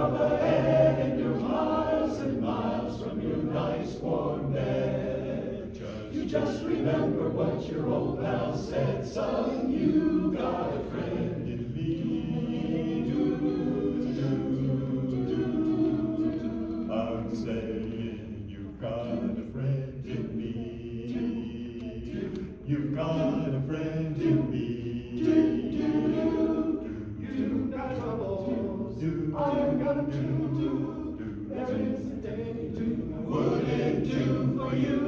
off ahead and you're miles and miles from your nice warm bed. You just remember what your old pal said, son, you've got a friend in me. I'm saying you've got a friend in me. You've got a friend in me. You've got troubles, I've got them too. There isn't anything I wouldn't do for you.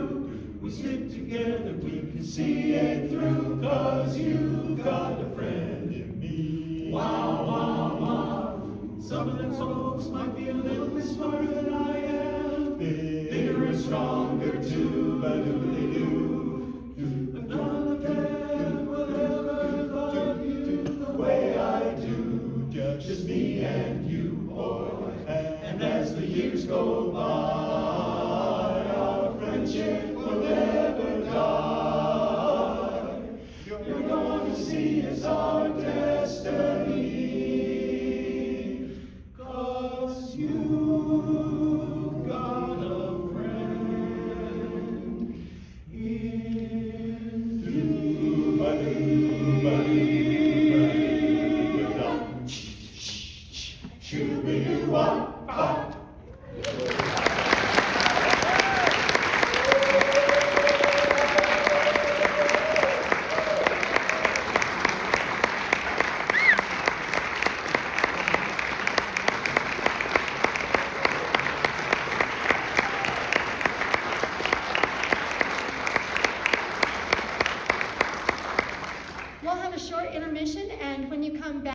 We stick together, we can see it through, 'cause you've got a friend in me. Wow, wow, wow. Some of them folks might be a little bit smarter than I am. Bigger and stronger too, but who they do? But none of them will ever love you the way I do. Just me and you, boy. And as the years go by, our friendship will never die. You're going to see it's our destiny, 'cause you've got a friend in you. Shoo-be-doo-wop,